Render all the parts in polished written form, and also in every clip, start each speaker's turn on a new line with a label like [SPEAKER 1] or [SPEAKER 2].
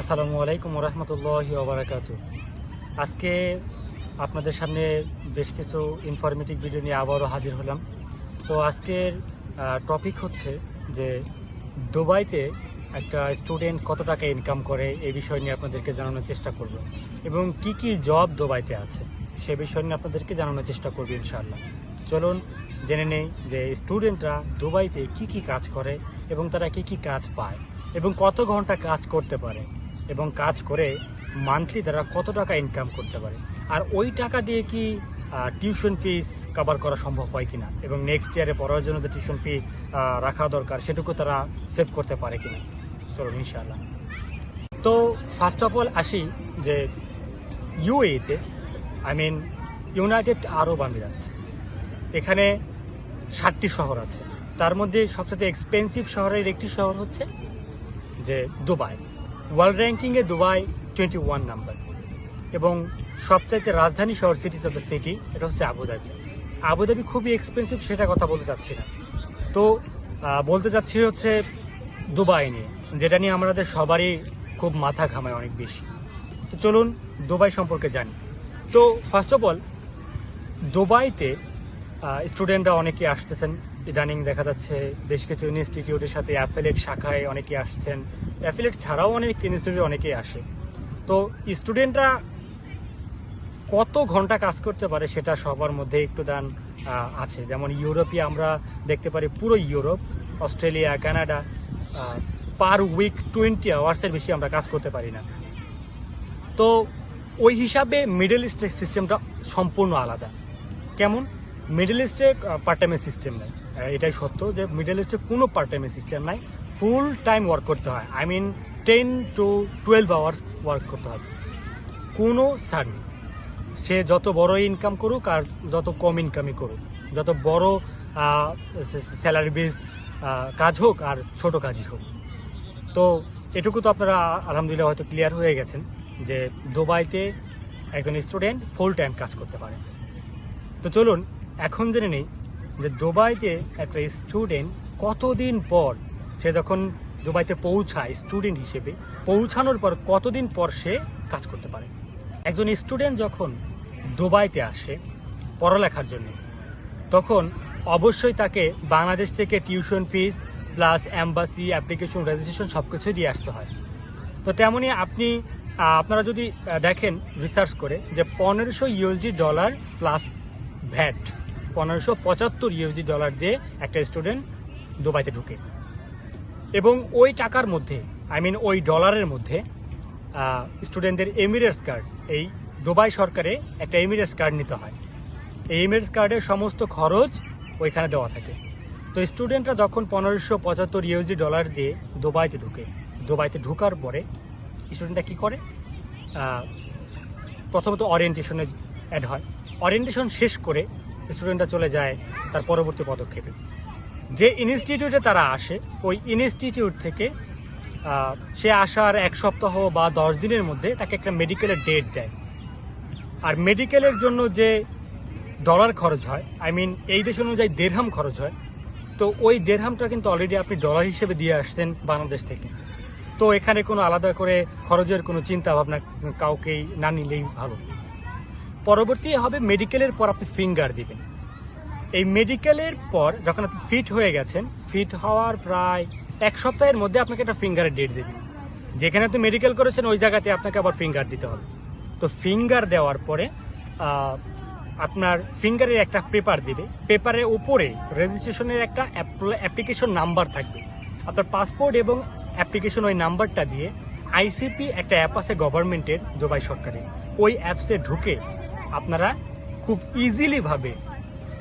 [SPEAKER 1] আসসালামু আলাইকুম রহমতুল্লাহি ওবারাকাতু। আজকে আপনাদের সামনে বেশ কিছু ইনফরমেটিভ ভিডিও নিয়ে আবারও হাজির হলাম। তো আজকের টপিক হচ্ছে যে দুবাইতে একটা স্টুডেন্ট কত টাকা ইনকাম করে এই বিষয় নিয়ে আপনাদেরকে জানানোর চেষ্টা করব এবং কি কি জব দুবাইতে আছে সে বিষয় নিয়ে আপনাদেরকে জানানোর চেষ্টা করব ইনশাআল্লাহ। চলুন জেনে নেই যে স্টুডেন্টরা দুবাইতে কি কি কাজ করে এবং তারা কি কি কাজ পায় এবং কত ঘন্টা কাজ করতে পারে এবং কাজ করে মান্থলি তারা কত টাকা ইনকাম করতে পারে, আর ওই টাকা দিয়ে কি টিউশন ফিস কভার করা সম্ভব হয় কিনা এবং নেক্সট ইয়ারে পড়ার জন্য যে টিউশন ফি রাখা দরকার সেটুকু তারা সেভ করতে পারে কিনা। চলুন ইনশাআল্লাহ। তো ফার্স্ট অফ অল আসি যে ইউএইতে, ইউনাইটেড আরব আমিরাত, এখানে 7টি শহর আছে। তার মধ্যে সবচেয়ে এক্সপেন্সিভ শহরের একটি শহর হচ্ছে যে দুবাই। ওয়ার্ল্ড র্যাঙ্কিংয়ে দুবাই 21 নাম্বার এবং সবচাইতে রাজধানী শহর, সিটিজ অফ দ্য সিটি, এটা হচ্ছে আবুধাবি। আবুধাবি খুবই এক্সপেন্সিভ, সেটা কথা বলতে চাচ্ছি না। তো বলতে চাচ্ছি হচ্ছে দুবাই নিয়ে, যেটা নিয়ে আমাদের সবারই খুব মাথা ঘামায় অনেক বেশি। তো চলুন দুবাই সম্পর্কে জানি। তো ফার্স্ট অফ অল দুবাইতে স্টুডেন্টরা অনেকে আসতেছেন, ইদানিং দেখা যাচ্ছে বেশ কিছু ইনস্টিটিউটের সাথে অ্যাফিলিয়েট শাখায় অনেকে আসছেন, অ্যাফিলিয়েট ছাড়াও অনেক ইনস্টিটিউটে অনেকেই আসে। তো স্টুডেন্টরা কত ঘন্টা কাজ করতে পারে সেটা সবার মধ্যে একটু দান আছে। যেমন ইউরোপে আমরা দেখতে পারি পুরো Europe, Australia, Canada per week 20 আওয়ার্সের বেশি আমরা কাজ করতে পারি না। তো ওই হিসাবে মিডল ইস্টের সিস্টেমটা সম্পূর্ণ আলাদা। কেমন? মিডল ইস্টে পার্ট টাইমের সিস্টেম নাই, এটাই সত্য যে মিডল ইস্টে কোনো পার্ট টাইমের সিস্টেম নাই, ফুল টাইম ওয়ার্ক করতে হয়। 10 to 12 আওয়ার্স ওয়ার্ক করতে হবে, কোনো ছাড় নেই। সে যত বড় ইনকাম করুক আর যত কম ইনকামই করুক, যত বড় স্যালারি বেস কাজ হোক আর ছোট কাজই হোক। তো এটুকু তো আপনারা আলহামদুলিল্লাহ হয়তো ক্লিয়ার হয়ে গেছেন যে দুবাইতে একজন স্টুডেন্ট ফুল টাইম কাজ করতে পারে। তো চলুন এখন জেনে নেই যে দুবাইতে একটা স্টুডেন্ট কতদিন পর, সে যখন দুবাইতে পৌঁছায় স্টুডেন্ট হিসেবে, পৌঁছানোর পর কতদিন পর সে কাজ করতে পারে। একজন স্টুডেন্ট যখন দুবাইতে আসে পড়ালেখার জন্য, তখন অবশ্যই তাকে বাংলাদেশ থেকে tuition fees plus embassy, application, registration সব কিছুই দিয়ে আসতে হয়। তো তেমনই আপনারা যদি দেখেন রিসার্চ করে যে $1500 প্লাস ভ্যাট, $1575 দিয়ে একটা স্টুডেন্ট দুবাইতে ঢুকে এবং ওই টাকার মধ্যে ওই ডলারের মধ্যে স্টুডেন্টদের এমিরেটস কার্ড, এই দুবাই সরকারে একটা এমিরেটস কার্ড নিতে হয়। এই এমিরেটস কার্ডের সমস্ত খরচ ওইখানে দেওয়া থাকে। তো স্টুডেন্টরা যখন $1575 দিয়ে দুবাইতে ঢুকে, দুবাইতে ঢোকার পরে স্টুডেন্টরা কী করে, প্রথমত ওরিয়েন্টেশনে অ্যাড হয়। ওরিয়েন্টেশন শেষ করে স্টুডেন্টরা চলে যায় তার পরবর্তী পদক্ষেপে। যে ইনস্টিটিউটে তারা আসে, ওই ইনস্টিটিউট থেকে সে আসার 1 সপ্তাহ বা 10 দিনের মধ্যে তাকে একটা মেডিকেলের ডেট দেয়। আর মেডিকেলের জন্য যে ডলার খরচ হয়, এই দেশ অনুযায়ী দেড়হাম খরচ হয়। তো ওই দেড়হামটা কিন্তু অলরেডি আপনি ডলার হিসেবে দিয়ে আসছেন বাংলাদেশ থেকে। তো এখানে কোনো আলাদা করে খরচের কোনো চিন্তা ভাবনা কাউকেই না নিলেই ভালো। পরবর্তী হবে মেডিকেলের পর আপনি ফিঙ্গার দিবেন। এই মেডিকেলের পর যখন আপনি ফিট হয়ে গেছেন, ফিট হওয়ার প্রায় 1 সপ্তাহের মধ্যে আপনাকে একটা ফিঙ্গারের ডেট দেবেন। যেখানে আপনি মেডিকেল করেছেন ওই জায়গাতে আপনাকে আবার ফিঙ্গার দিতে হবে। তো ফিঙ্গার দেওয়ার পরে আপনার ফিঙ্গারের একটা পেপার দিবে, পেপারের উপরে রেজিস্ট্রেশনের একটা অ্যাপ্লিকেশন নাম্বার থাকবে। আপনার পাসপোর্ট এবং অ্যাপ্লিকেশন ওই নাম্বারটা দিয়ে আইসিপি একটা অ্যাপ আছে গভর্নমেন্টের, দুবাই সরকারের, ওই অ্যাপসে ঢুকে আপনারা খুব ইজিলিভাবে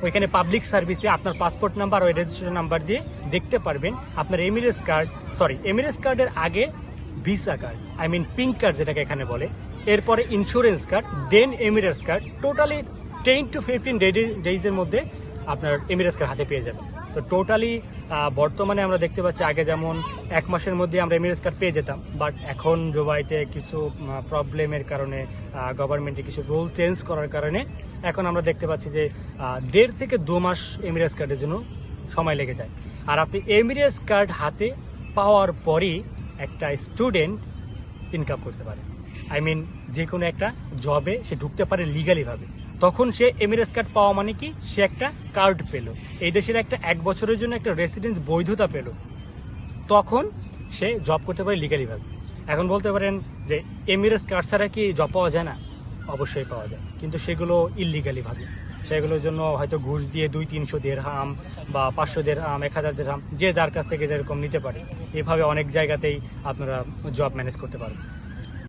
[SPEAKER 1] ওইখানে পাবলিক সার্ভিসে আপনার পাসপোর্ট নাম্বার ওই রেজিস্ট্রেশন নাম্বার দিয়ে দেখতে পারবেন আপনার এমিরেটস কার্ডের আগে ভিসা কার্ড, পিঙ্ক কার্ড যেটাকে এখানে বলে, এরপরে insurance card, then Emirates card. Totally 10 to 15 ডেজের মধ্যে আপনার এমিরেটস কার্ড হাতে পেয়ে যাবেন। তো টোটালি বর্তমানে আমরা দেখতে পাচ্ছি আগে যেমন 1 মাসের মধ্যে আমরা এমিরেটস কার্ড পেয়ে যেতাম, বাট এখন দুবাইতে কিছু প্রবলেমের কারণে, গভর্নমেন্টে কিছু রুল চেঞ্জ করার কারণে এখন আমরা দেখতে পাচ্ছি যে 1.5 থেকে 2 মাস এমিরেটস কার্ডের জন্য সময় লেগে যায়। আর আপনি এমিরেটস কার্ড হাতে পাওয়ার পরই একটা স্টুডেন্ট ইনকাম করতে পারে। আই মিন যে কোনো একটা জবে সে ঢুকতে পারে লিগালিভাবে। তখন সে এমিরেটস কার্ড পাওয়া মানে কি, সে একটা কার্ড পেল, এই দেশের একটা 1 বছরের জন্য একটা রেসিডেন্স বৈধতা পেল, তখন সে জব করতে পারে লিগালিভাবে। এখন বলতে পারেন যে এমিরেটস কার্ড ছাড়া কি জব পাওয়া যায় না? অবশ্যই পাওয়া যায়, কিন্তু সেগুলো ইললিগালিভাবে। সেগুলোর জন্য হয়তো ঘুষ দিয়ে 200-300 দিরহাম বা 500 দিরহাম, 1000 দিরহাম, যে যার কাছ থেকে যেরকম নিতে পারে, এভাবে অনেক জায়গাতেই আপনারা জব ম্যানেজ করতে পারবেন।